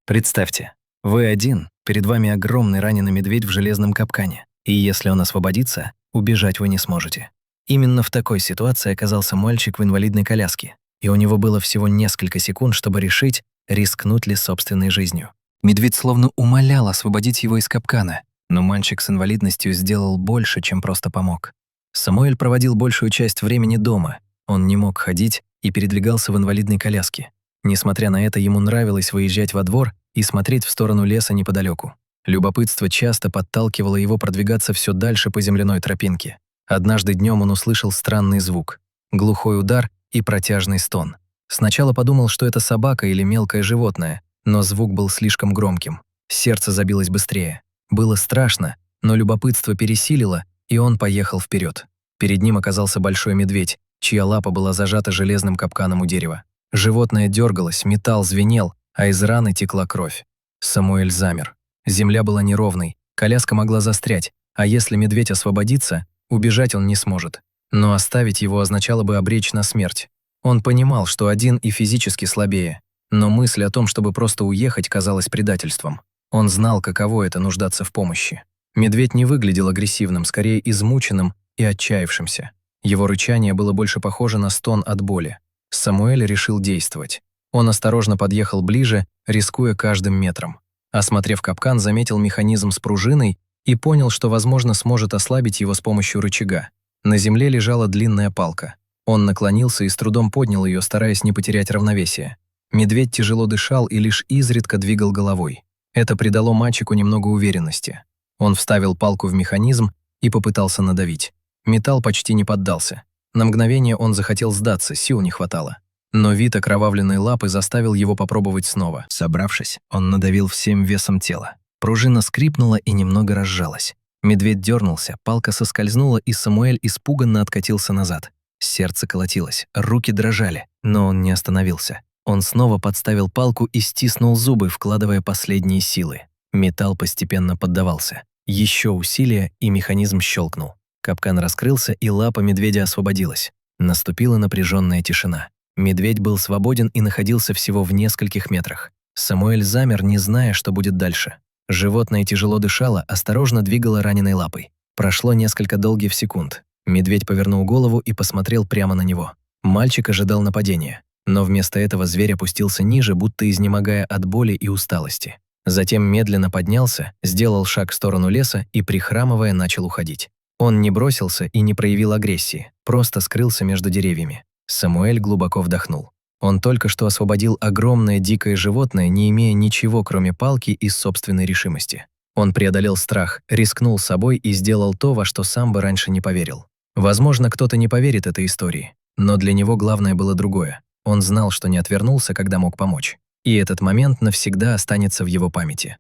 Представьте, вы один, перед вами огромный раненый медведь в железном капкане, и если он освободится, убежать вы не сможете. Именно в такой ситуации оказался мальчик в инвалидной коляске, и у него было всего несколько секунд, чтобы решить, рискнуть ли собственной жизнью. Медведь словно умолял освободить его из капкана, но мальчик с инвалидностью сделал больше, чем просто помог. Самуэль проводил большую часть времени дома, он не мог ходить и передвигался в инвалидной коляске. Несмотря на это, ему нравилось выезжать во двор и смотреть в сторону леса неподалеку. Любопытство часто подталкивало его продвигаться все дальше по земляной тропинке. Однажды днем он услышал странный звук — глухой удар и протяжный стон. Сначала подумал, что это собака или мелкое животное, но звук был слишком громким. Сердце забилось быстрее. Было страшно, но любопытство пересилило, и он поехал вперед. Перед ним оказался большой медведь, чья лапа была зажата железным капканом у дерева. Животное дергалось, металл звенел, а из раны текла кровь. Самуэль замер. Земля была неровной, коляска могла застрять, а если медведь освободится, убежать он не сможет. Но оставить его означало бы обречь на смерть. Он понимал, что один и физически слабее, но мысль о том, чтобы просто уехать, казалась предательством. Он знал, каково это — нуждаться в помощи. Медведь не выглядел агрессивным, скорее измученным и отчаявшимся. Его рычание было больше похоже на стон от боли. Самуэль решил действовать. Он осторожно подъехал ближе, рискуя каждым метром. Осмотрев капкан, заметил механизм с пружиной и понял, что, возможно, сможет ослабить его с помощью рычага. На земле лежала длинная палка. Он наклонился и с трудом поднял ее, стараясь не потерять равновесие. Медведь тяжело дышал и лишь изредка двигал головой. Это придало мальчику немного уверенности. Он вставил палку в механизм и попытался надавить. Металл почти не поддался. На мгновение он захотел сдаться, сил не хватало. Но вид окровавленной лапы заставил его попробовать снова. Собравшись, он надавил всем весом тела. Пружина скрипнула и немного разжалась. Медведь дернулся, палка соскользнула, и Самуэль испуганно откатился назад. Сердце колотилось, руки дрожали, но он не остановился. Он снова подставил палку и стиснул зубы, вкладывая последние силы. Металл постепенно поддавался. Еще усилие, и механизм щелкнул. Капкан раскрылся, и лапа медведя освободилась. Наступила напряженная тишина. Медведь был свободен и находился всего в нескольких метрах. Самуэль замер, не зная, что будет дальше. Животное тяжело дышало, осторожно двигало раненой лапой. Прошло несколько долгих секунд. Медведь повернул голову и посмотрел прямо на него. Мальчик ожидал нападения. Но вместо этого зверь опустился ниже, будто изнемогая от боли и усталости. Затем медленно поднялся, сделал шаг в сторону леса и, прихрамывая, начал уходить. Он не бросился и не проявил агрессии, просто скрылся между деревьями. Самуэль глубоко вдохнул. Он только что освободил огромное дикое животное, не имея ничего, кроме палки и собственной решимости. Он преодолел страх, рискнул собой и сделал то, во что сам бы раньше не поверил. Возможно, кто-то не поверит этой истории, но для него главное было другое. Он знал, что не отвернулся, когда мог помочь. И этот момент навсегда останется в его памяти.